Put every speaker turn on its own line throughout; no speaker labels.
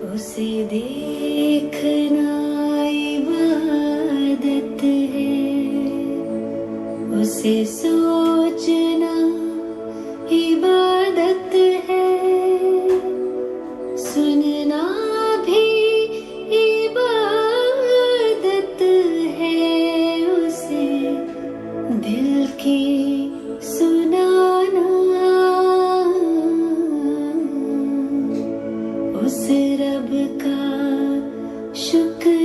उसे देखना इबादत है, उसे सोचना इबादत है, सुनना भी इबादत है, उसे दिल की सुनाना, उस रब का शुक्राना।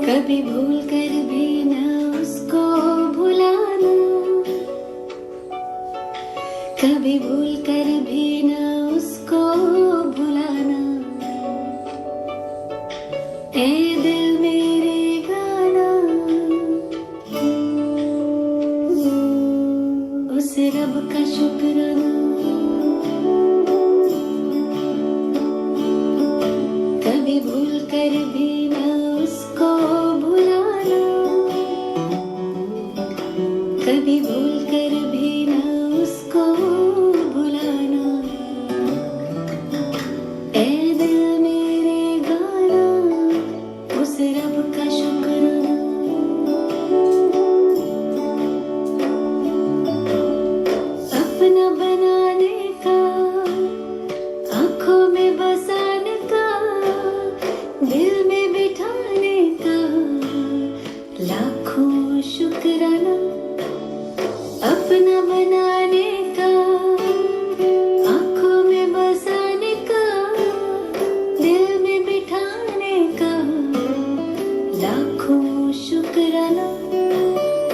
कभी भूल कर भी न उसको भुलाना, कभी भूल कर भी न उसको भुलाना। ए दिल मेरे गाना, उस रब का शुक्राना। कभी भूल कर भी न उसको भुलाना, कभी भूल कर भी न उसको भुलाना। ए दिल मेरे गाना, उस रब का शुक्राना। अपना बनाने का, आँखों में बसाने का, दिल में बिठाने का लाखों शुक्राना। अपना बनाने का, आँखों में बसाने का, दिल में बिठाने का लाखों शुक्राना।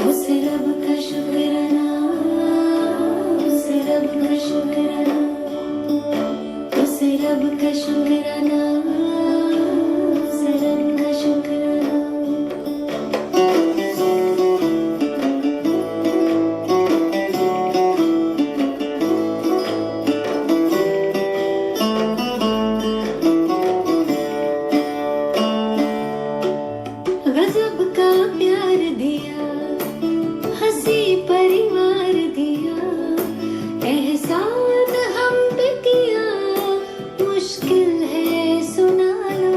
उस रब का शुक्राना, उस रब का शुक्राना, उस रब का शुक्राना, उस रब का शुक्राना। गजब का प्यार दिया, हंसी परिवार दिया, एहसान हम पे किया, मुश्किल है सुनाना।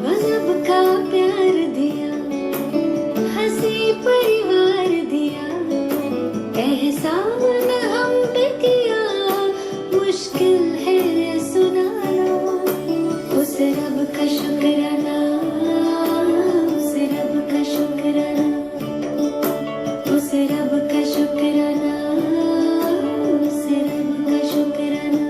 गजब का प्यार दिया, हंसी परिवार दिया, एहसान हम पे किया, मुश्किल है सुनाना। उस रब का शुक्राना, उस रब का शुक्राना, उस रब का शुक्राना, उस रब का शुक्राना।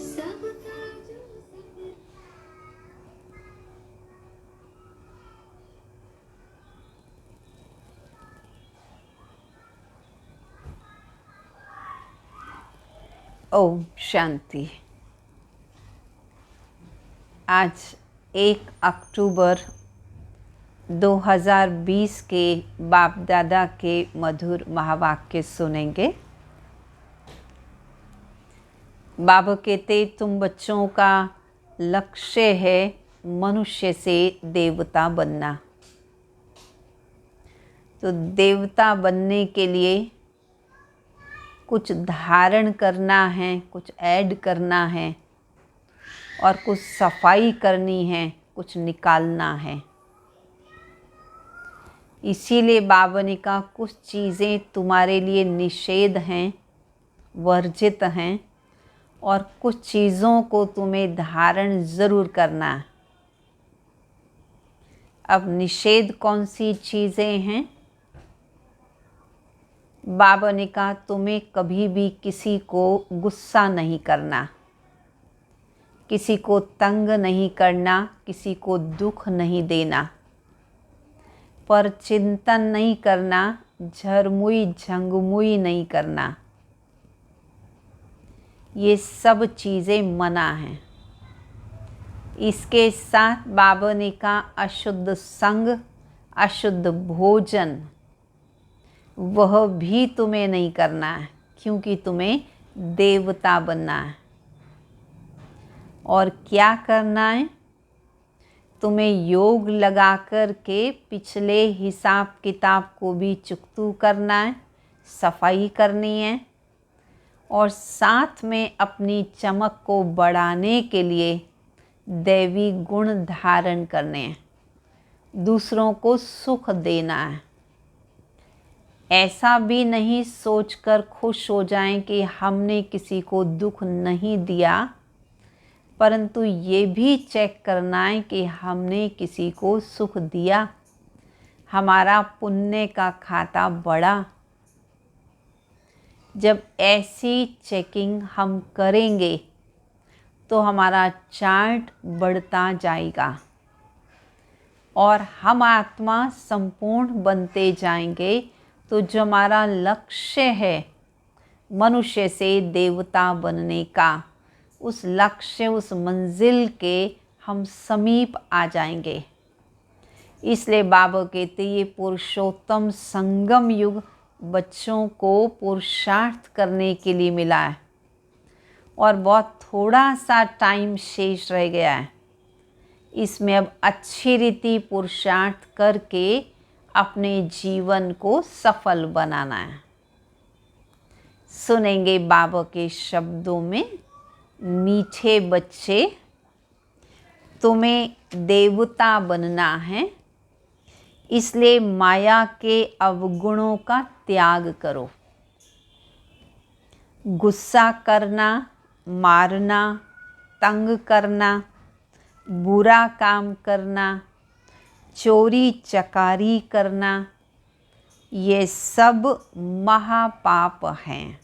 सबका जो
ओम शांति। आज 1 अक्टूबर 2020 के बाप दादा के मधुर महावाक्य सुनेंगे। बाबा कहते तुम बच्चों का लक्ष्य है मनुष्य से देवता बनना। तो देवता बनने के लिए कुछ धारण करना है, कुछ ऐड करना है और कुछ सफाई करनी है, कुछ निकालना है। इसीलिए बाबा ने कहा कुछ चीज़ें तुम्हारे लिए निषेध हैं, वर्जित हैं, और कुछ चीज़ों को तुम्हें धारण ज़रूर करना है। अब निषेध कौन सी चीज़ें हैं? बाबा ने कहा तुम्हें कभी भी किसी को गुस्सा नहीं करना, किसी को तंग नहीं करना, किसी को दुख नहीं देना, पर चिंतन नहीं करना झरमुई झंगमुई नहीं करना। ये सब चीज़ें मना हैं। इसके साथ बाबा ने कहा अशुद्ध संग, अशुद्ध भोजन, वह भी तुम्हें नहीं करना है, क्योंकि तुम्हें देवता बनना है। और क्या करना है? तुम्हें योग लगा कर के पिछले हिसाब किताब को भी चुकतू करना है, सफाई करनी है, और साथ में अपनी चमक को बढ़ाने के लिए दैवी गुण धारण करने हैं, दूसरों को सुख देना है। ऐसा भी नहीं सोचकर खुश हो जाएं कि हमने किसी को दुख नहीं दिया, परंतु ये भी चेक करना है कि हमने किसी को सुख दिया, हमारा पुण्य का खाता बढ़ा। जब ऐसी चेकिंग हम करेंगे तो हमारा चार्ट बढ़ता जाएगा और हम आत्मा संपूर्ण बनते जाएंगे। तो जो हमारा लक्ष्य है मनुष्य से देवता बनने का, उस लक्ष्य, उस मंजिल के हम समीप आ जाएंगे। इसलिए बाबा कहते ये पुरुषोत्तम संगम युग बच्चों को पुरुषार्थ करने के लिए मिला है और बहुत थोड़ा सा टाइम शेष रह गया है। इसमें अब अच्छी रीति पुरुषार्थ करके अपने जीवन को सफल बनाना है। सुनेंगे बाबा के शब्दों में, मीठे बच्चे, तुम्हें देवता बनना है, इसलिए माया के अवगुणों का त्याग करो। गुस्सा करना, मारना, तंग करना, बुरा काम करना, चोरी चकारी करना, ये सब महापाप हैं।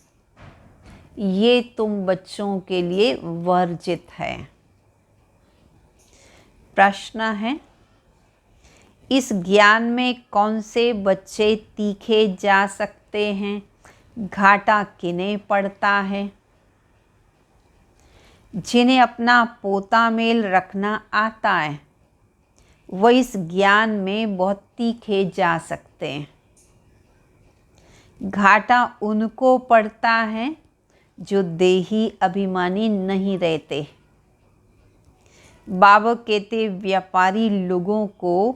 ये तुम बच्चों के लिए वर्जित है। प्रश्न है, इस ज्ञान में कौन से बच्चे तीखे जा सकते हैं? घाटा किन्हें पड़ता है? जिन्हें अपना पोता मेल रखना आता है वह इस ज्ञान में बहुत तीखे जा सकते हैं। घाटा उनको पड़ता है जो देही अभिमानी नहीं रहते। बाबा कहते व्यापारी लोगों को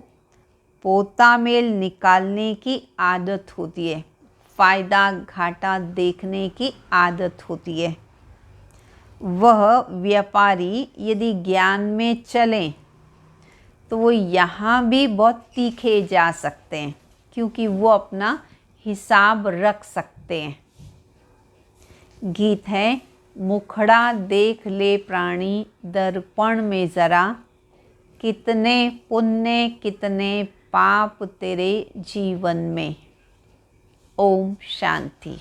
पोता मेल निकालने की आदत होती है, फ़ायदा घाटा देखने की आदत होती है। वह व्यापारी यदि ज्ञान में चलें तो वो यहाँ भी बहुत तीखे जा सकते हैं, क्योंकि वो अपना हिसाब रख सकते हैं। गीत है, मुखड़ा देख ले प्राणी दर्पण में ज़रा, कितने पुण्य कितने पाप तेरे जीवन में। ओम शांति।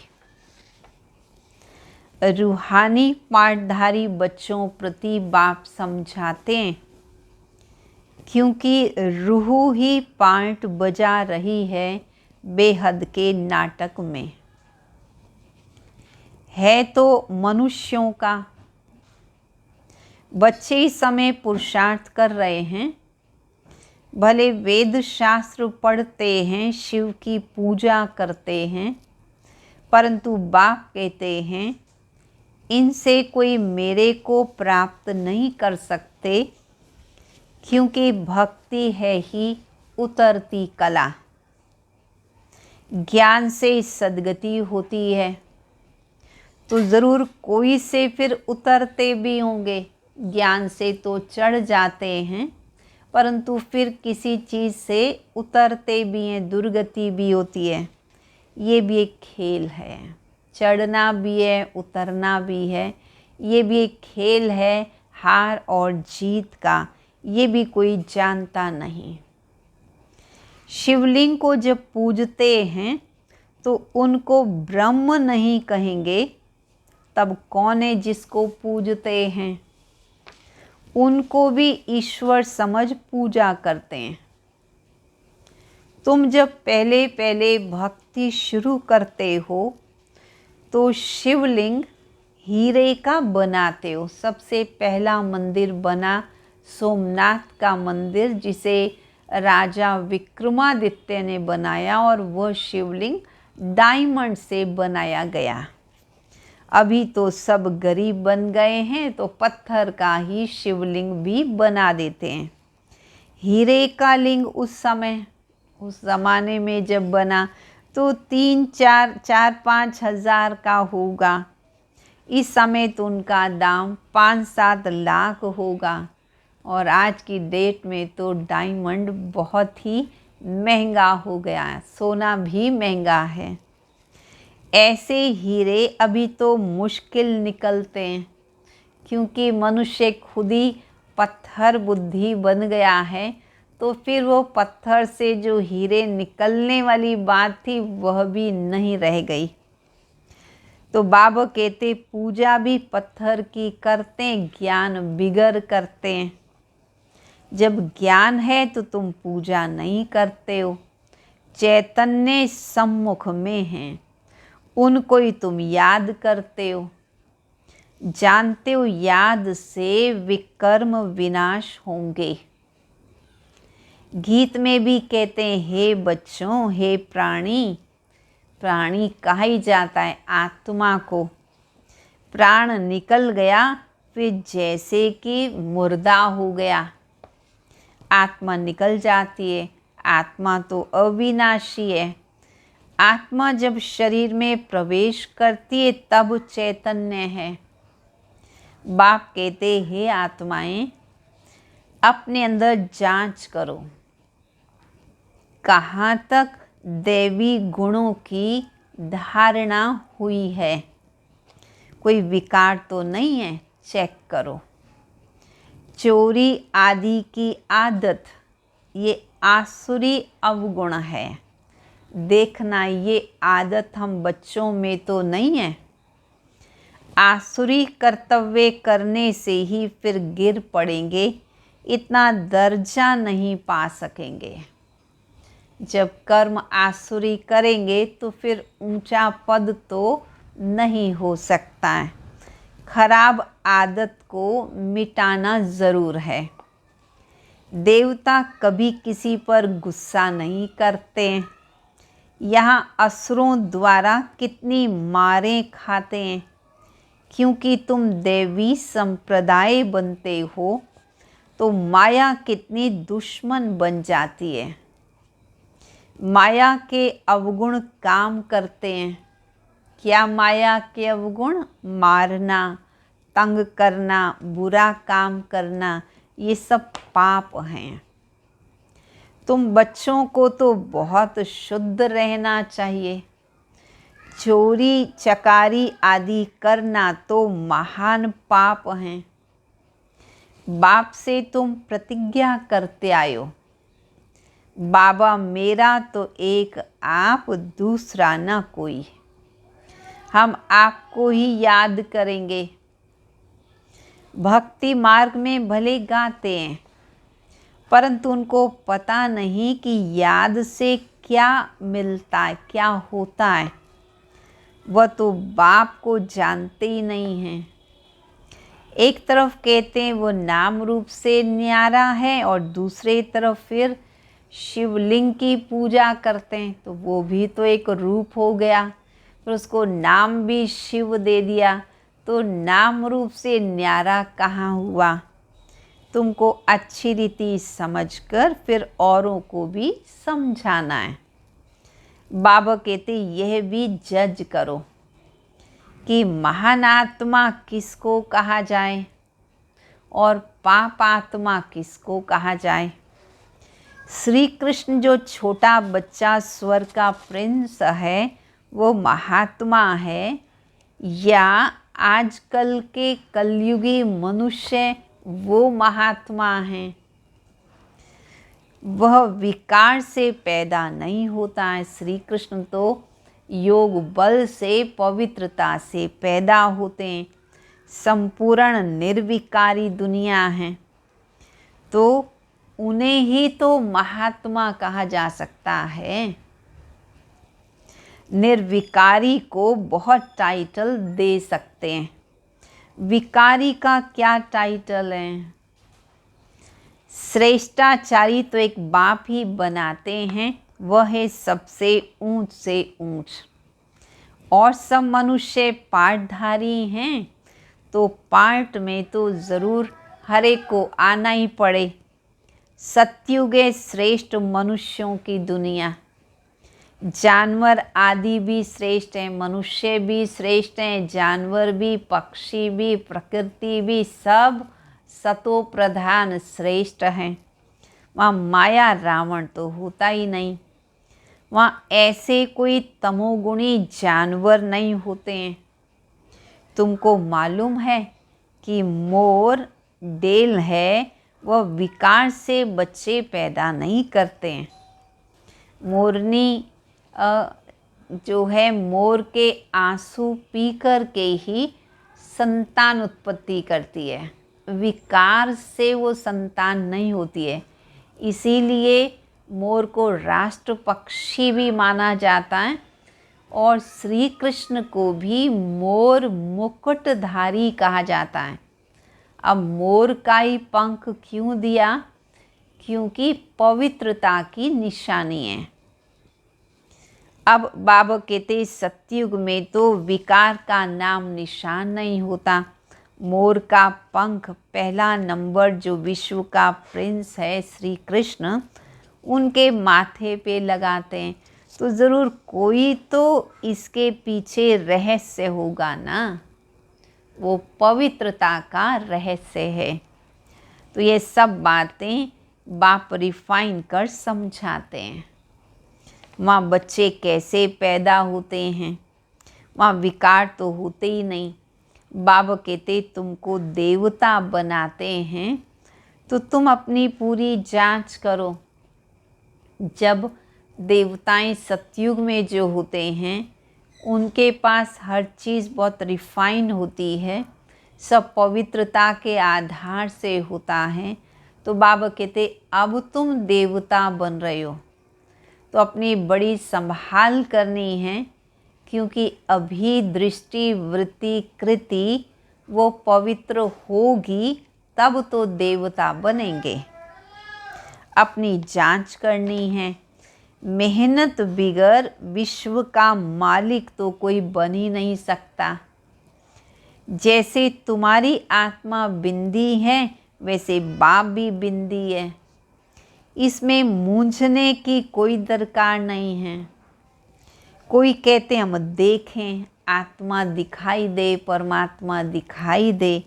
रूहानी पाठधारी बच्चों प्रति बाप समझाते हैं, क्योंकि रूह ही पाठ बजा रही है बेहद के नाटक में। है तो मनुष्यों का। बच्चे इस समय पुरुषार्थ कर रहे हैं, भले वेद शास्त्र पढ़ते हैं, शिव की पूजा करते हैं, परंतु बाप कहते हैं इनसे कोई मेरे को प्राप्त नहीं कर सकते, क्योंकि भक्ति है ही उतरती कला। ज्ञान से सद्गति होती है तो ज़रूर कोई से फिर उतरते भी होंगे। ज्ञान से तो चढ़ जाते हैं, परंतु फिर किसी चीज़ से उतरते भी हैं, दुर्गति भी होती है। ये भी एक खेल है, चढ़ना भी है, उतरना भी है। ये भी एक खेल है, हार और जीत का। ये भी कोई जानता नहीं। शिवलिंग को जब पूजते हैं तो उनको ब्रह्म नहीं कहेंगे, तब कौन है जिसको पूजते हैं? उनको भी ईश्वर समझ पूजा करते हैं। तुम जब पहले पहले भक्ति शुरू करते हो तो शिवलिंग हीरे का बनाते हो। सबसे पहला मंदिर बना सोमनाथ का मंदिर, जिसे राजा विक्रमादित्य ने बनाया, और वह शिवलिंग डायमंड से बनाया गया। अभी तो सब गरीब बन गए हैं तो पत्थर का ही शिवलिंग भी बना देते हैं। हीरे का लिंग उस ज़माने में जब बना तो 3-4-5 हज़ार का होगा। इस समय तो उनका दाम 5-7 लाख होगा, और आज की डेट में तो डायमंड बहुत ही महंगा हो गया है, सोना भी महंगा है। ऐसे हीरे अभी तो मुश्किल निकलते हैं, क्योंकि मनुष्य खुद ही पत्थर बुद्धि बन गया है। तो फिर वो पत्थर से जो हीरे निकलने वाली बात थी वह भी नहीं रह गई। तो बाबा कहते पूजा भी पत्थर की करते, ज्ञान बिगर करते हैं। जब ज्ञान है तो तुम पूजा नहीं करते हो। चैतन्य सम्मुख में हैं, उनको ही तुम याद करते हो। जानते हो याद से विकर्म विनाश होंगे। गीत में भी कहते हैं, हे बच्चों, हे प्राणी। प्राणी कहा ही जाता है आत्मा को। प्राण निकल गया फिर जैसे कि मुर्दा हो गया। आत्मा निकल जाती है। आत्मा तो अविनाशी है। आत्मा जब शरीर में प्रवेश करती है तब चैतन्य है। बाप कहते हैं, आत्माएं अपने अंदर जांच करो, कहाँ तक दैवी गुणों की धारणा हुई है, कोई विकार तो नहीं है, चेक करो। चोरी आदि की आदत ये आसुरी अवगुण है। देखना ये आदत हम बच्चों में तो नहीं है। आसुरी कर्तव्य करने से ही फिर गिर पड़ेंगे, इतना दर्जा नहीं पा सकेंगे। जब कर्म आसुरी करेंगे तो फिर ऊंचा पद तो नहीं हो सकता है। खराब आदत को मिटाना ज़रूर है। देवता कभी किसी पर गुस्सा नहीं करते। यहाँ असुरों द्वारा कितनी मारें खाते हैं, क्योंकि तुम देवी संप्रदाय बनते हो तो माया कितनी दुश्मन बन जाती है। माया के अवगुण काम करते हैं। क्या माया के अवगुण? मारना, तंग करना, बुरा काम करना, ये सब पाप हैं। तुम बच्चों को तो बहुत शुद्ध रहना चाहिए। चोरी चकारी आदि करना तो महान पाप हैं। बाप से तुम प्रतिज्ञा करते आयो, बाबा मेरा तो एक आप, दूसरा न कोई। हम आपको ही याद करेंगे। भक्ति मार्ग में भले गाते हैं, परंतु उनको पता नहीं कि याद से क्या मिलता है, क्या होता है। वह तो बाप को जानते ही नहीं हैं। एक तरफ कहते हैं वो नाम रूप से न्यारा है, और दूसरे तरफ फिर शिवलिंग की पूजा करते हैं, तो वो भी तो एक रूप हो गया। फिर उसको नाम भी शिव दे दिया, तो नाम रूप से न्यारा कहाँ हुआ। तुमको अच्छी रीति समझकर फिर औरों को भी समझाना है। बाबा कहते यह भी जज करो कि महान आत्मा किसको कहा जाए और पाप आत्मा किसको कहा जाए। श्री कृष्ण जो छोटा बच्चा स्वर्ग का प्रिंस है वो महात्मा है, या आजकल के कलयुगी मनुष्य वो महात्मा हैं। वह विकार से पैदा नहीं होता है। श्री कृष्ण तो योग बल से, पवित्रता से पैदा होते हैं। संपूर्ण निर्विकारी दुनिया है। तो उन्हें ही तो महात्मा कहा जा सकता है। निर्विकारी को बहुत टाइटल दे सकते हैं, विकारी का क्या टाइटल है? श्रेष्ठाचारी तो एक बाप ही बनाते हैं, वह है सबसे ऊंच से ऊंच। और सब मनुष्य पाठधारी हैं, तो पाठ में तो ज़रूर हर एक को आना ही पड़े। सतयुग श्रेष्ठ मनुष्यों की दुनिया, जानवर आदि भी श्रेष्ठ हैं, मनुष्य भी श्रेष्ठ हैं, जानवर भी, पक्षी भी, प्रकृति भी, सब सतो प्रधान श्रेष्ठ हैं। वहाँ माया रावण तो होता ही नहीं, वहाँ ऐसे कोई तमोगुणी जानवर नहीं होते हैं। तुमको मालूम है कि मोर डेल है, वह विकार से बच्चे पैदा नहीं करते हैं। मोरनी जो है, मोर के आंसू पी कर के ही संतान उत्पत्ति करती है, विकार से वो संतान नहीं होती है। इसीलिए मोर को राष्ट्र पक्षी भी माना जाता है, और श्री कृष्ण को भी मोर मुकुटधारी कहा जाता है। अब मोर का ही पंख क्यों दिया? क्योंकि पवित्रता की निशानी है। अब बाबा कहते सतयुग में तो विकार का नाम निशान नहीं होता। मोर का पंख पहला नंबर जो विश्व का प्रिंस है श्री कृष्ण, उनके माथे पे लगाते हैं, तो ज़रूर कोई तो इसके पीछे रहस्य होगा ना, वो पवित्रता का रहस्य है। तो ये सब बातें बाप रिफाइन कर समझाते हैं। वहाँ बच्चे कैसे पैदा होते हैं, वहाँ विकार तो होते ही नहीं। बाबा कहते तुमको देवता बनाते हैं, तो तुम अपनी पूरी जांच करो। जब देवताएं सतयुग में जो होते हैं, उनके पास हर चीज़ बहुत रिफाइन होती है, सब पवित्रता के आधार से होता है। तो बाबा कहते अब तुम देवता बन रहे हो, तो अपनी बड़ी संभाल करनी है, क्योंकि अभी दृष्टि वृत्ति कृति वो पवित्र होगी, तब तो देवता बनेंगे। अपनी जांच करनी है। मेहनत बिगर विश्व का मालिक तो कोई बन ही नहीं सकता। जैसे तुम्हारी आत्मा बिंदी है, वैसे बाप भी बिंदी है। इसमें मूंझने की कोई दरकार नहीं है। कोई कहते हम देखें, आत्मा दिखाई दे, परमात्मा दिखाई दे।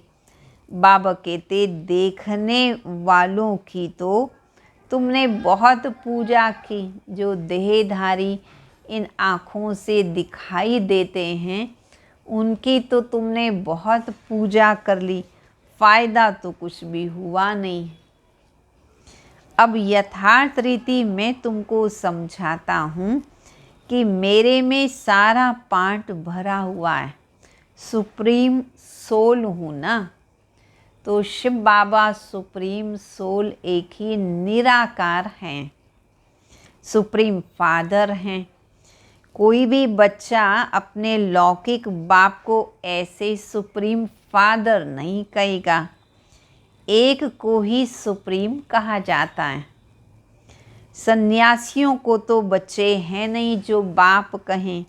बाबा कहते देखने वालों की तो तुमने बहुत पूजा की, जो देहधारी इन आँखों से दिखाई देते हैं, उनकी तो तुमने बहुत पूजा कर ली, फ़ायदा तो कुछ भी हुआ नहीं। अब यथार्थ रीति मैं तुमको समझाता हूँ कि मेरे में सारा पार्ट भरा हुआ है। सुप्रीम सोल हूँ ना, तो शिव बाबा सुप्रीम सोल एक ही निराकार हैं, सुप्रीम फादर हैं। कोई भी बच्चा अपने लौकिक बाप को ऐसे सुप्रीम फादर नहीं कहेगा, एक को ही सुप्रीम कहा जाता है। सन्यासियों को तो बच्चे हैं नहीं जो बाप कहें,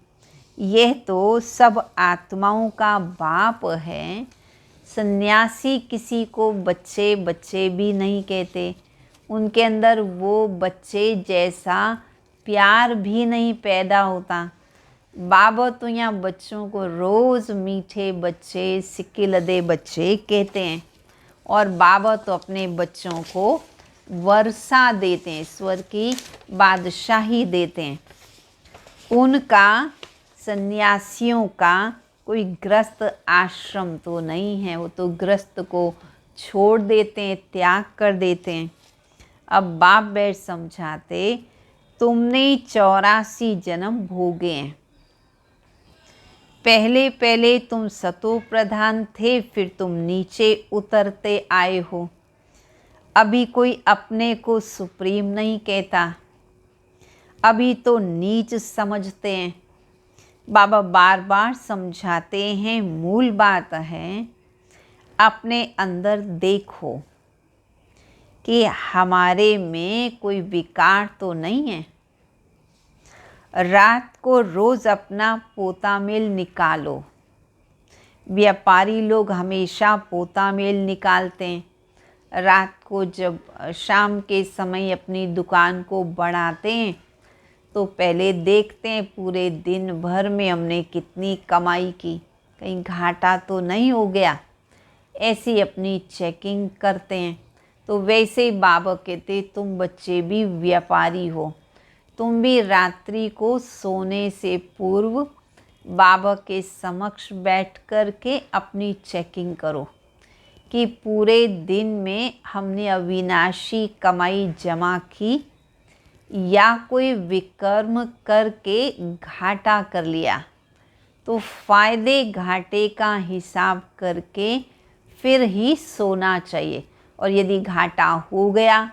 यह तो सब आत्माओं का बाप है। सन्यासी किसी को बच्चे बच्चे भी नहीं कहते, उनके अंदर वो बच्चे जैसा प्यार भी नहीं पैदा होता। बाबा तो यहाँ बच्चों को रोज़ मीठे बच्चे, सिक्के लदे बच्चे कहते हैं, और बाबा तो अपने बच्चों को वर्षा देते हैं, स्वर्ग की बादशाही देते हैं। उनका सन्यासियों का कोई ग्रस्त आश्रम तो नहीं है, वो तो ग्रस्त को छोड़ देते हैं, त्याग कर देते हैं। अब बाप बैठ समझाते तुमने 84 जन्म भोगे हैं। पहले पहले तुम सतो प्रधान थे, फिर तुम नीचे उतरते आए हो। अभी कोई अपने को सुप्रीम नहीं कहता, अभी तो नीच समझते हैं। बाबा बार बार समझाते हैं, मूल बात है अपने अंदर देखो कि हमारे में कोई विकार तो नहीं है। रात को रोज़ अपना पोता मेल निकालो। व्यापारी लोग हमेशा पोता मेल निकालते हैं। रात को जब शाम के समय अपनी दुकान को बढ़ाते हैं तो पहले देखते हैं पूरे दिन भर में हमने कितनी कमाई की, कहीं घाटा तो नहीं हो गया, ऐसी अपनी चेकिंग करते हैं। तो वैसे ही बाबा कहते तुम बच्चे भी व्यापारी हो, तुम भी रात्रि को सोने से पूर्व बाबा के समक्ष बैठ कर के अपनी चेकिंग करो कि पूरे दिन में हमने अविनाशी कमाई जमा की या कोई विकर्म करके घाटा कर लिया। तो फ़ायदे घाटे का हिसाब करके फिर ही सोना चाहिए। और यदि घाटा हो गया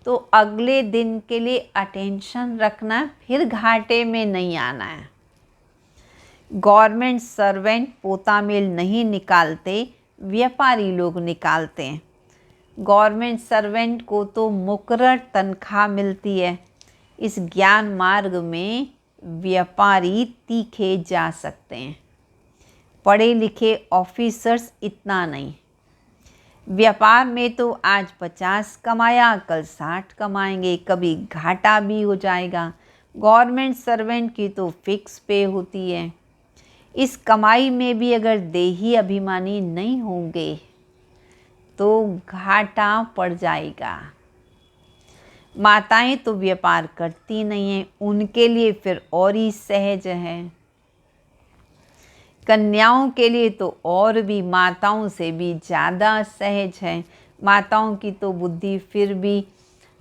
तो अगले दिन के लिए अटेंशन रखना है, फिर घाटे में नहीं आना है। गवर्नमेंट सर्वेंट पोता मेल नहीं निकालते, व्यापारी लोग निकालते हैं। गवर्नमेंट सर्वेंट को तो मुकर्रर तनख्वाह मिलती है। इस ज्ञान मार्ग में व्यापारी तीखे जा सकते हैं, पढ़े लिखे ऑफिसर्स इतना नहीं। व्यापार में तो आज 50 कमाया कल 60 कमाएंगे, कभी घाटा भी हो जाएगा। गवर्नमेंट सर्वेंट की तो फिक्स पे होती है। इस कमाई में भी अगर देही अभिमानी नहीं होंगे तो घाटा पड़ जाएगा। माताएं तो व्यापार करती नहीं हैं, उनके लिए फिर और ही सहज है। कन्याओं के लिए तो और भी माताओं से भी ज़्यादा सहज है। माताओं की तो बुद्धि फिर भी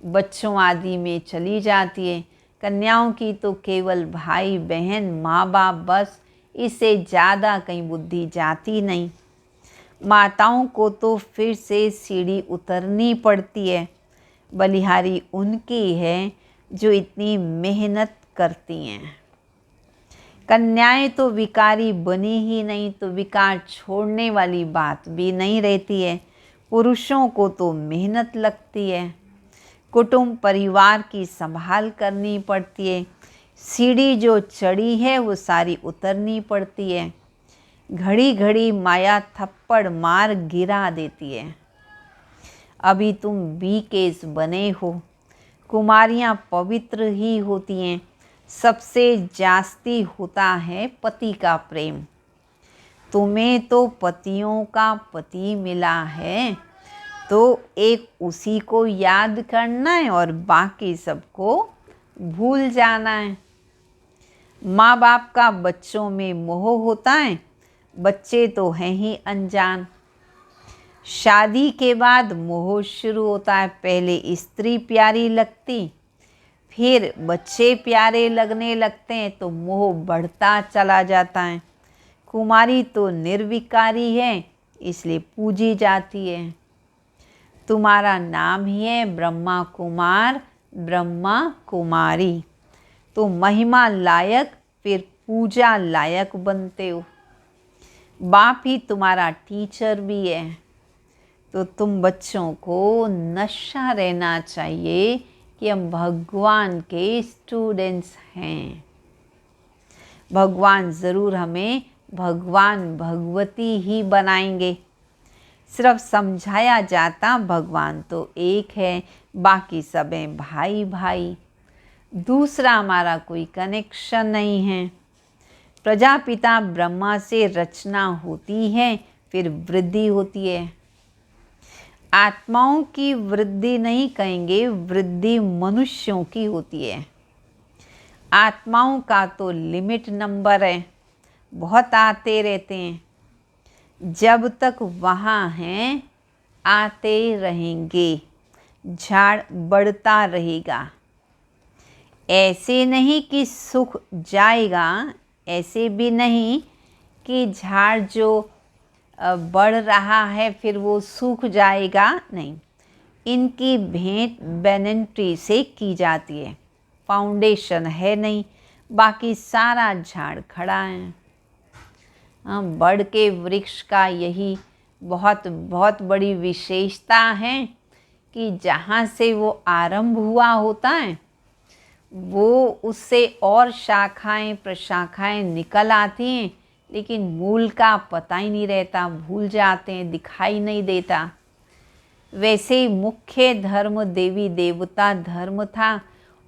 बच्चों आदि में चली जाती है, कन्याओं की तो केवल भाई बहन माँ बाप, बस इससे ज़्यादा कहीं बुद्धि जाती नहीं। माताओं को तो फिर से सीढ़ी उतरनी पड़ती है। बलिहारी उनकी है जो इतनी मेहनत करती हैं। कन्याएं तो विकारी बनी ही नहीं, तो विकार छोड़ने वाली बात भी नहीं रहती है। पुरुषों को तो मेहनत लगती है, कुटुंब परिवार की संभाल करनी पड़ती है। सीढ़ी जो चढ़ी है वो सारी उतरनी पड़ती है। घड़ी घड़ी माया थप्पड़ मार गिरा देती है। अभी तुम बीकेस बने हो। कुमारियाँ पवित्र ही होती हैं। सबसे जास्ती होता है पति का प्रेम। तुम्हें तो पतियों का पति मिला है, तो एक उसी को याद करना है और बाकी सबको भूल जाना है। माँ बाप का बच्चों में मोह होता है, बच्चे तो हैं ही अनजान। शादी के बाद मोह शुरू होता है। पहले स्त्री प्यारी लगती, फिर बच्चे प्यारे लगने लगते हैं, तो मोह बढ़ता चला जाता है। कुमारी तो निर्विकारी है, इसलिए पूजी जाती है। तुम्हारा नाम ही है ब्रह्मा कुमार, ब्रह्मा कुमारी, तो महिमा लायक फिर पूजा लायक बनते हो। बाप ही तुम्हारा टीचर भी है, तो तुम बच्चों को नशा रहना चाहिए कि हम भगवान के स्टूडेंट्स हैं। भगवान ज़रूर हमें भगवान भगवती ही बनाएंगे। सिर्फ समझाया जाता भगवान तो एक है, बाकी सब हैं भाई भाई, दूसरा हमारा कोई कनेक्शन नहीं है। प्रजापिता ब्रह्मा से रचना होती है, फिर वृद्धि होती है। आत्माओं की वृद्धि नहीं कहेंगे, वृद्धि मनुष्यों की होती है। आत्माओं का तो लिमिट नंबर है, बहुत आते रहते हैं। जब तक वहाँ हैं आते रहेंगे, झाड़ बढ़ता रहेगा। ऐसे नहीं कि सुख जाएगा, ऐसे भी नहीं कि झाड़ जो बढ़ रहा है फिर वो सूख जाएगा, नहीं। इनकी भेंट बैनियन ट्री से की जाती है। फाउंडेशन है नहीं, बाकी सारा झाड़ खड़ा है। बड़ के वृक्ष का यही बहुत बहुत बड़ी विशेषता है कि जहाँ से वो आरंभ हुआ होता है वो उससे और शाखाएं प्रशाखाएं निकल आती हैं, लेकिन मूल का पता ही नहीं रहता, भूल जाते हैं, दिखाई नहीं देता। वैसे ही मुख्य धर्म देवी देवता धर्म था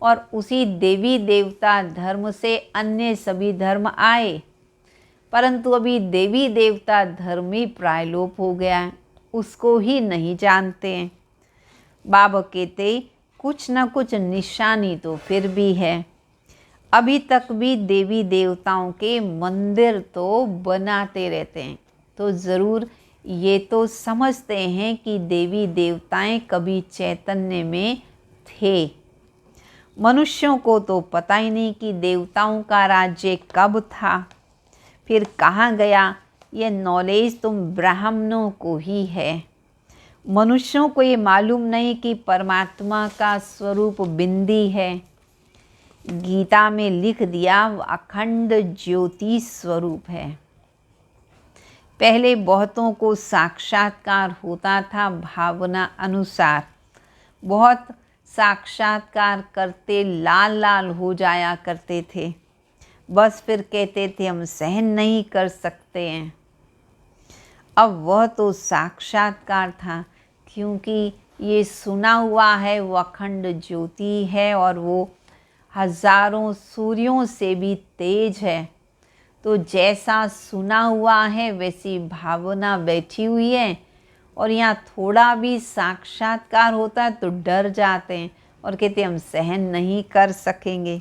और उसी देवी देवता धर्म से अन्य सभी धर्म आए, परंतु अभी देवी देवता धर्म ही प्रायलोप हो गया है, उसको ही नहीं जानते हैं। बाबा कहते कुछ न कुछ निशानी तो फिर भी है। अभी तक भी देवी देवताओं के मंदिर तो बनाते रहते हैं, तो ज़रूर ये तो समझते हैं कि देवी देवताएं कभी चैतन्य में थे। मनुष्यों को तो पता ही नहीं कि देवताओं का राज्य कब था, फिर कहाँ गया। ये नॉलेज तुम ब्राह्मणों को ही है। मनुष्यों को ये मालूम नहीं कि परमात्मा का स्वरूप बिंदी है। गीता में लिख दिया अखंड ज्योति स्वरूप है। पहले बहुतों को साक्षात्कार होता था भावना अनुसार, बहुत साक्षात्कार करते लाल लाल हो जाया करते थे, बस फिर कहते थे हम सहन नहीं कर सकते हैं। अब वह तो साक्षात्कार था, क्योंकि ये सुना हुआ है वो अखंड ज्योति है और वो हजारों सूर्यों से भी तेज है। तो जैसा सुना हुआ है वैसी भावना बैठी हुई है, और यहाँ थोड़ा भी साक्षात्कार होता है तो डर जाते हैं और कहते हम सहन नहीं कर सकेंगे।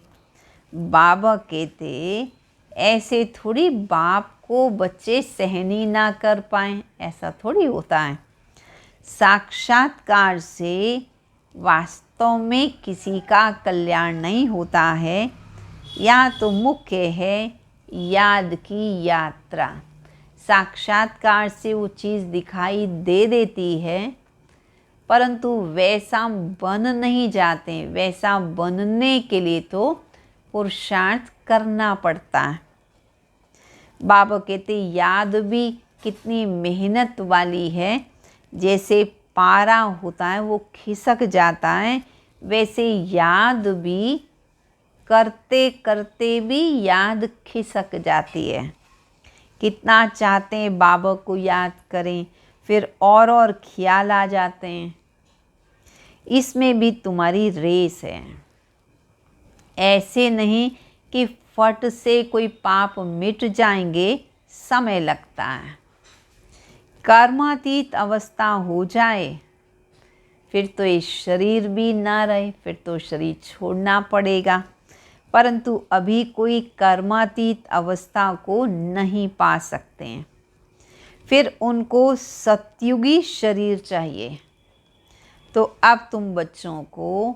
बाबा कहते ऐसे थोड़ी बाप को बच्चे सहन ही ना कर पाएँ, ऐसा थोड़ी होता है। साक्षात्कार से वास्तव में किसी का कल्याण नहीं होता है। या तो मुख्य है याद की यात्रा। साक्षात्कार से वो चीज़ दिखाई दे देती है, परंतु वैसा बन नहीं जाते। वैसा बनने के लिए तो पुरुषार्थ करना पड़ता है। बाबा कहते याद भी कितनी मेहनत वाली है। जैसे पारा होता है वो खिसक जाता है, वैसे याद भी करते करते भी याद खिसक जाती है। कितना चाहते हैं बाबा को याद करें, फिर और ख्याल आ जाते हैं। इसमें भी तुम्हारी रेस है। ऐसे नहीं कि फट से कोई पाप मिट जाएंगे, समय लगता है। कर्मातीत अवस्था हो जाए फिर तो ये शरीर भी ना रहे, फिर तो शरीर छोड़ना पड़ेगा। परंतु अभी कोई कर्मातीत अवस्था को नहीं पा सकते हैं, फिर उनको सतयुगी शरीर चाहिए। तो अब तुम बच्चों को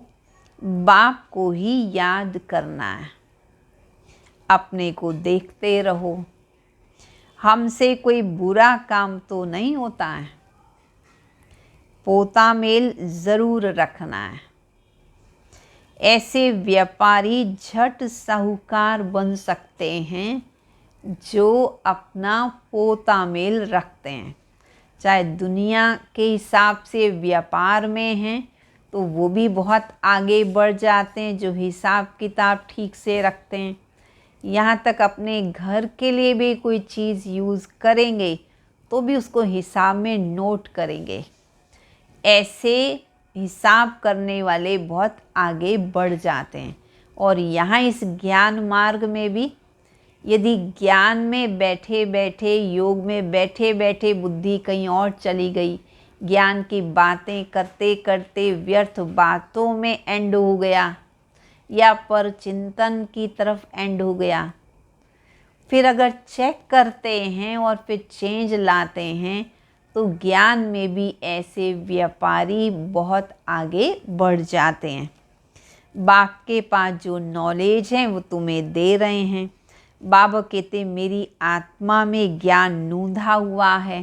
बाप को ही याद करना है। अपने को देखते रहो, हमसे कोई बुरा काम तो नहीं होता है। पोता मेल ज़रूर रखना है। ऐसे व्यापारी झट साहूकार बन सकते हैं जो अपना पोता मेल रखते हैं। चाहे दुनिया के हिसाब से व्यापार में हैं तो वो भी बहुत आगे बढ़ जाते हैं जो हिसाब किताब ठीक से रखते हैं। यहाँ तक अपने घर के लिए भी कोई चीज़ यूज़ करेंगे तो भी उसको हिसाब में नोट करेंगे। ऐसे हिसाब करने वाले बहुत आगे बढ़ जाते हैं। और यहाँ इस ज्ञान मार्ग में भी यदि ज्ञान में बैठे बैठे, योग में बैठे बैठे बुद्धि कहीं और चली गई, ज्ञान की बातें करते करते व्यर्थ बातों में एंड हो गया या पर चिंतन की तरफ एंड हो गया, फिर अगर चेक करते हैं और फिर चेंज लाते हैं तो ज्ञान में भी ऐसे व्यापारी बहुत आगे बढ़ जाते हैं। बाप के पास जो नॉलेज है वो तुम्हें दे रहे हैं। बाबा कहते मेरी आत्मा में ज्ञान नूंधा हुआ है,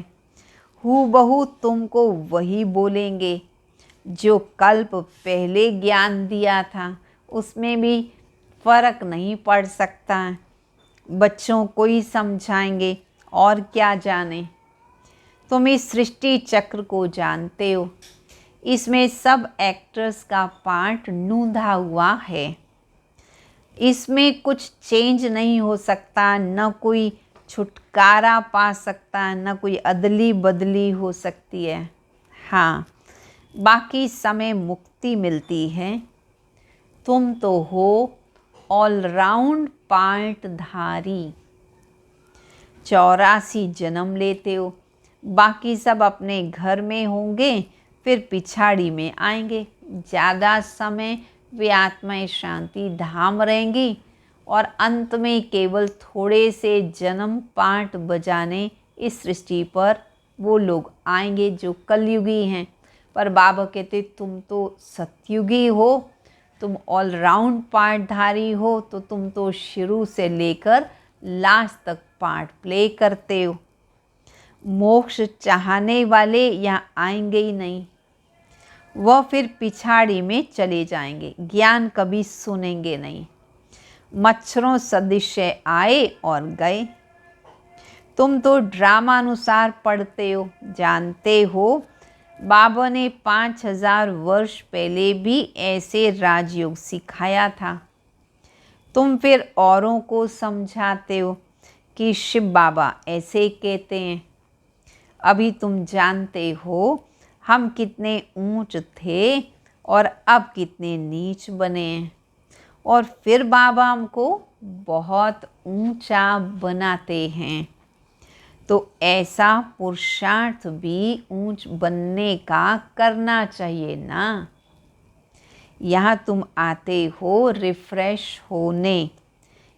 हूबहू तुमको वही बोलेंगे। जो कल्प पहले ज्ञान दिया था उसमें भी फर्क नहीं पड़ सकता है। बच्चों को ही समझाएंगे और क्या जाने। तुम इस सृष्टि चक्र को जानते हो, इसमें सब एक्टर्स का पार्ट नूंधा हुआ है। इसमें कुछ चेंज नहीं हो सकता, न कोई छुटकारा पा सकता, न कोई अदली बदली हो सकती है। हाँ, बाकी समय मुक्ति मिलती है। तुम तो हो ऑलराउंड पार्टधारी। 84 जन्म लेते हो, बाकी सब अपने घर में होंगे, फिर पिछाड़ी में आएंगे। ज़्यादा समय वे आत्माएं शांति धाम रहेंगी और अंत में केवल थोड़े से जन्म पाठ बजाने इस सृष्टि पर वो लोग आएंगे जो कलयुगी हैं। पर बाबा कहते तुम तो सतयुगी हो, तुम ऑलराउंड पार्टधारी हो, तो तुम तो शुरू से लेकर लास्ट तक पार्ट प्ले करते हो। मोक्ष चाहने वाले यहाँ आएंगे ही नहीं, वह फिर पिछाड़ी में चले जाएंगे, ज्ञान कभी सुनेंगे नहीं। मच्छरों सदृश आए और गए। तुम तो ड्रामा अनुसार पढ़ते हो, जानते हो बाबा ने 5000 वर्ष पहले भी ऐसे राजयोग सिखाया था। तुम फिर औरों को समझाते हो कि शिव बाबा ऐसे कहते हैं। अभी तुम जानते हो हम कितने ऊंच थे और अब कितने नीच बने हैं, और फिर बाबा हमको बहुत ऊंचा बनाते हैं। तो ऐसा पुरुषार्थ भी ऊंच बनने का करना चाहिए ना। यहाँ तुम आते हो रिफ्रेश होने,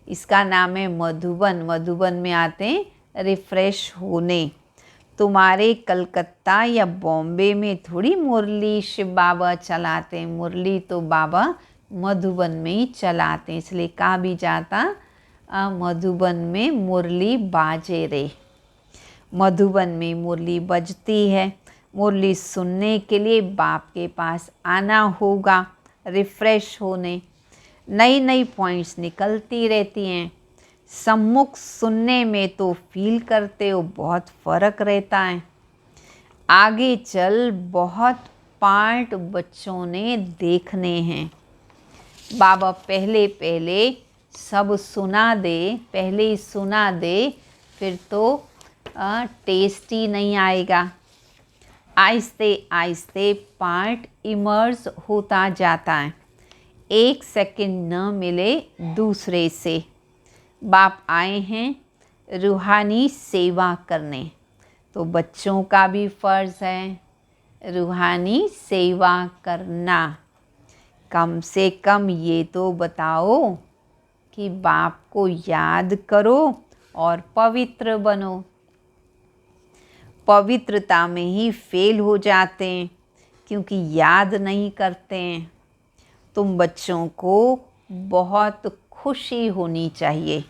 इसका नाम है मधुबन। मधुबन में आते हैं रिफ्रेश होने। तुम्हारे कलकत्ता या बॉम्बे में थोड़ी मुरली शिव बाबा चलाते हैं, मुरली तो बाबा मधुबन में ही चलाते हैं। इसलिए कहा भी जाता मधुबन में मुरली बाजे रे। मधुबन में मुरली बजती है। मुरली सुनने के लिए बाप के पास आना होगा, रिफ्रेश होने। नई नई पॉइंट्स निकलती रहती हैं। सम्मुख सुनने में तो फील करते हो बहुत फ़र्क रहता है। आगे चल बहुत पार्ट बच्चों ने देखने हैं। बाबा पहले पहले सब सुना दे, पहले ही सुना दे, फिर तो टेस्ट ही नहीं आएगा। आहिस्ते आहिस्ते पार्ट इमर्ज होता जाता है। 1 सेकंड न मिले दूसरे से। बाप आए हैं रूहानी सेवा करने, तो बच्चों का भी फ़र्ज़ है रूहानी सेवा करना। कम से कम ये तो बताओ कि बाप को याद करो और पवित्र बनो। पवित्रता में ही फेल हो जाते हैं क्योंकि याद नहीं करते हैं। तुम बच्चों को बहुत खुशी होनी चाहिए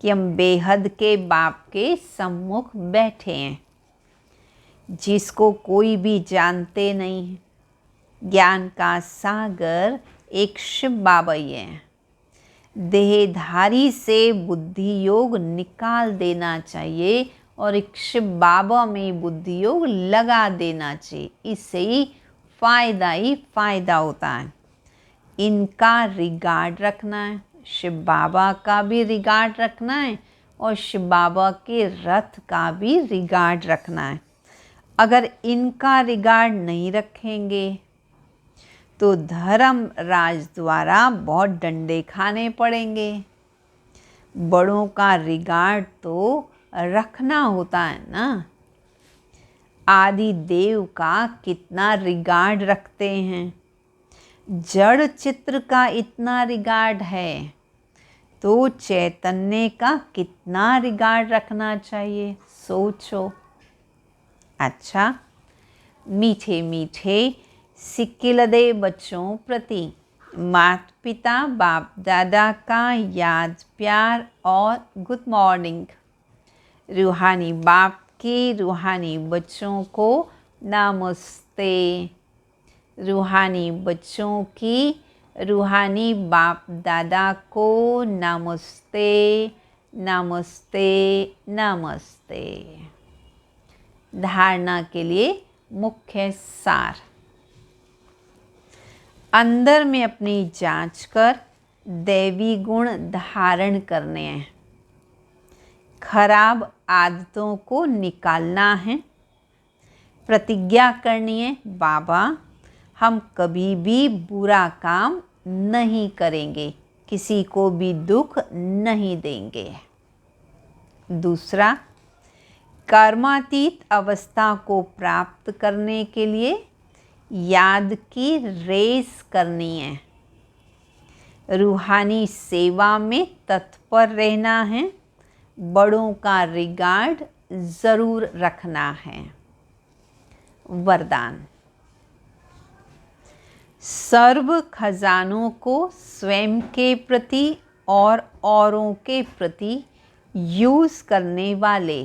कि हम बेहद के बाप के सम्मुख बैठे हैं, जिसको कोई भी जानते नहीं। ज्ञान का सागर एक शिव बाबा ही है। देहधारी से बुद्धि योग निकाल देना चाहिए और एक शिव बाबा में बुद्धि योग लगा देना चाहिए। इससे ही फ़ायदा होता है। इनका रिगार्ड रखना है, शिव बाबा का भी रिगार्ड रखना है और शिव बाबा के रथ का भी रिगार्ड रखना है। अगर इनका रिगार्ड नहीं रखेंगे तो धर्म राज द्वारा बहुत डंडे खाने पड़ेंगे। बड़ों का रिगार्ड तो रखना होता है ना। आदि देव का कितना रिगार्ड रखते हैं, जड़ चित्र का इतना रिगार्ड है, तो चैतन्य का कितना रिगार्ड रखना चाहिए, सोचो। अच्छा, मीठे मीठे सिक्किलदे बच्चों प्रति माता पिता बाप दादा का याद प्यार और गुड मॉर्निंग। रूहानी बाप के रूहानी बच्चों को नमस्ते। रूहानी बच्चों की रूहानी बाप दादा को नमस्ते नमस्ते नमस्ते। धारणा के लिए मुख्य सार। अंदर में अपनी जांच कर दैवी गुण धारण करने हैं। खराब आदतों को निकालना है। प्रतिज्ञा करनी है, बाबा हम कभी भी बुरा काम नहीं करेंगे, किसी को भी दुख नहीं देंगे। दूसरा, कर्मातीत अवस्था को प्राप्त करने के लिए याद की रेस करनी है। रूहानी सेवा में तत्पर रहना है। बड़ों का रिगार्ड ज़रूर रखना है। वरदान। सर्व खजानों को स्वयं के प्रति और औरों के प्रति यूज़ करने वाले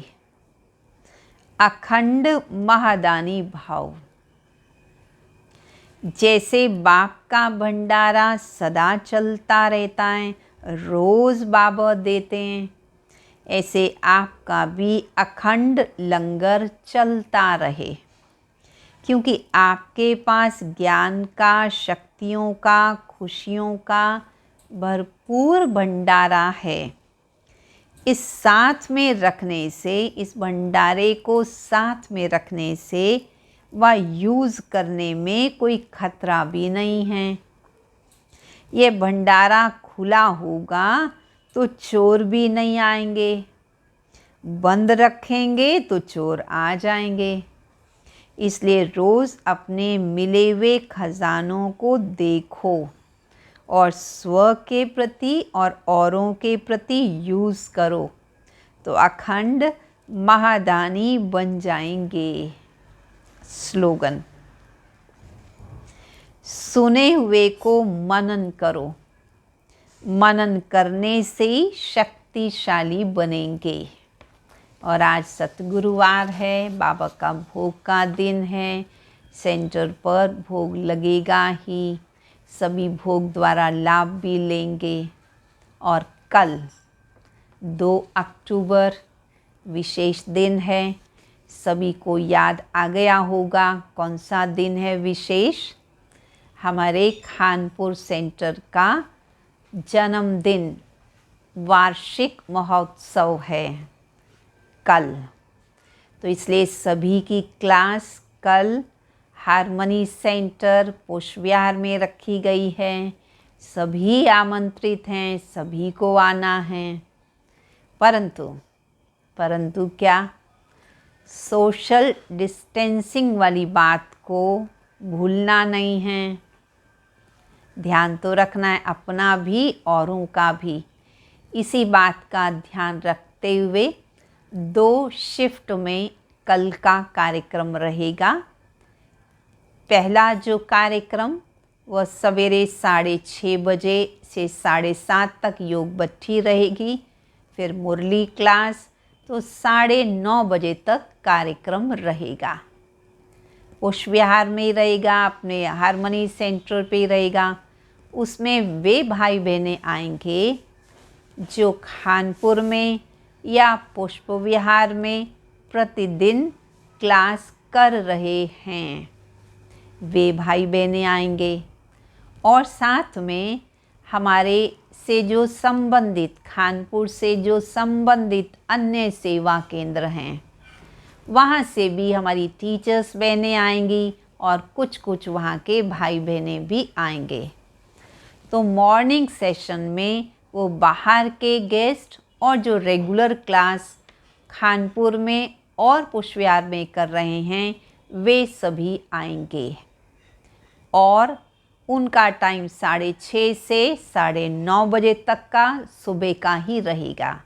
अखंड महादानी भाव। जैसे बाप का भंडारा सदा चलता रहता है, रोज़ बाबा देते हैं, ऐसे आपका भी अखंड लंगर चलता रहे, क्योंकि आपके पास ज्ञान का, शक्तियों का, खुशियों का भरपूर भंडारा है। इस साथ में रखने से, इस भंडारे को साथ में रखने से व यूज़ करने में कोई खतरा भी नहीं है। ये भंडारा खुला होगा तो चोर भी नहीं आएंगे, बंद रखेंगे तो चोर आ जाएंगे। इसलिए रोज़ अपने मिले हुए खजानों को देखो और स्व के प्रति और औरों के प्रति यूज़ करो, तो अखंड महादानी बन जाएंगे। स्लोगन। सुने हुए को मनन करो, मनन करने से ही शक्तिशाली बनेंगे। और आज सतगुरुवार है, बाबा का भोग का दिन है। सेंटर पर भोग लगेगा ही, सभी भोग द्वारा लाभ भी लेंगे। और कल 2 अक्टूबर विशेष दिन है। सभी को याद आ गया होगा कौन सा दिन है विशेष। हमारे खानपुर सेंटर का जन्मदिन, वार्षिक महोत्सव है कल। तो इसलिए सभी की क्लास कल हारमनी सेंटर पुष्प विहार में रखी गई है। सभी आमंत्रित हैं, सभी को आना है। परंतु क्या, सोशल डिस्टेंसिंग वाली बात को भूलना नहीं है। ध्यान तो रखना है अपना भी औरों का भी। इसी बात का ध्यान रखते हुए 2 शिफ्ट में कल का कार्यक्रम रहेगा। पहला जो कार्यक्रम वह सवेरे 6:30 बजे से 7:30 तक योग भट्ठी रहेगी। फिर मुरली क्लास तो 9:30 बजे तक कार्यक्रम रहेगा। पुष्प विहार में रहेगा, अपने हारमनी सेंटर पे रहेगा। उसमें वे भाई बहनें आएंगे जो खानपुर में या पुष्प विहार में प्रतिदिन क्लास कर रहे हैं, वे भाई बहनें आएंगे। और साथ में हमारे से जो संबंधित, खानपुर से जो संबंधित अन्य सेवा केंद्र हैं, वहाँ से भी हमारी टीचर्स बहनें आएंगी और कुछ वहाँ के भाई बहनें भी आएंगे। तो मॉर्निंग सेशन में वो बाहर के गेस्ट और जो रेगुलर क्लास खानपुर में और पुष्प विहार में कर रहे हैं, वे सभी आएंगे। और उनका टाइम 6:30 से 9:30 बजे तक का सुबह का ही रहेगा।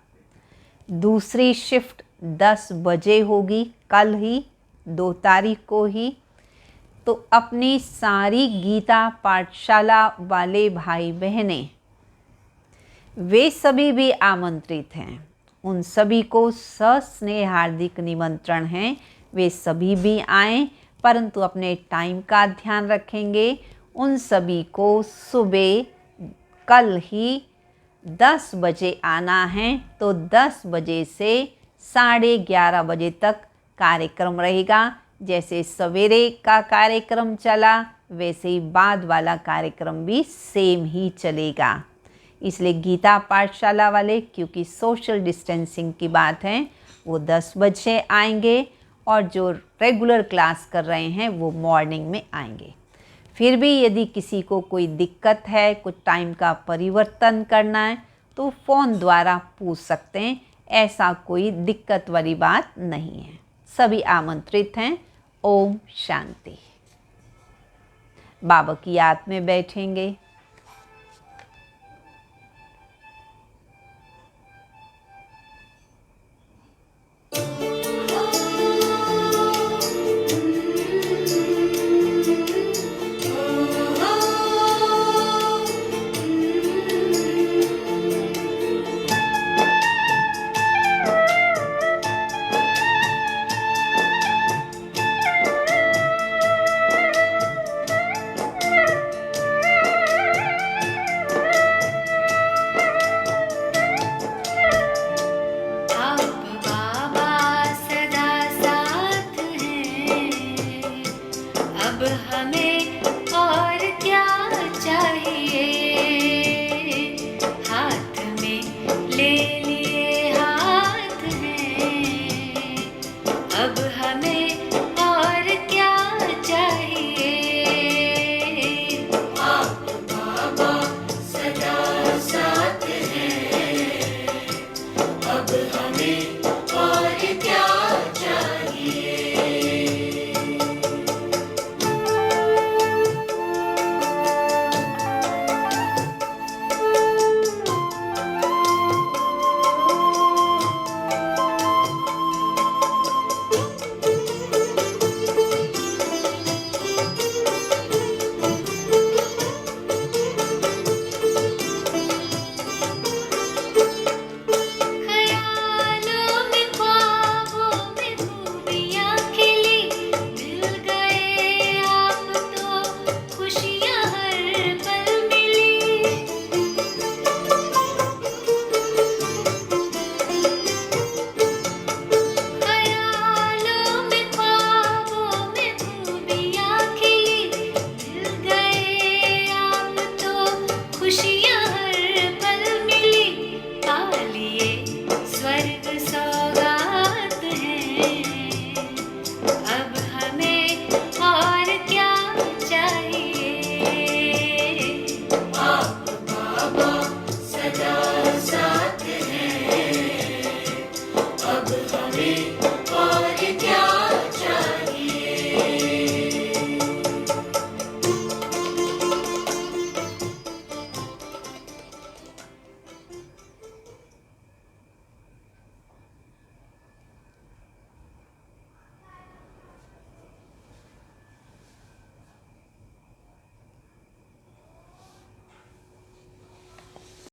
दूसरी शिफ्ट 10 बजे होगी, कल ही 2 तारीख को ही। तो अपनी सारी गीता पाठशाला वाले भाई बहनें, वे सभी भी आमंत्रित हैं। उन सभी को सस्नेह हार्दिक निमंत्रण है, वे सभी भी आएं। परंतु अपने टाइम का ध्यान रखेंगे। उन सभी को सुबह कल ही 10 बजे आना है, तो 10 बजे से 11:30 बजे तक कार्यक्रम रहेगा। जैसे सवेरे का कार्यक्रम चला वैसे ही बाद वाला कार्यक्रम भी सेम ही चलेगा। इसलिए गीता पाठशाला वाले, क्योंकि सोशल डिस्टेंसिंग की बात है, वो 10 बजे आएंगे और जो रेगुलर क्लास कर रहे हैं वो मॉर्निंग में आएंगे। फिर भी यदि किसी को कोई दिक्कत है, कुछ टाइम का परिवर्तन करना है, तो फ़ोन द्वारा पूछ सकते हैं। ऐसा कोई दिक्कत वाली बात नहीं है। सभी आमंत्रित हैं। ओम शांति। बाबा की याद में बैठेंगे।
सदा साथ हैं, अब हमें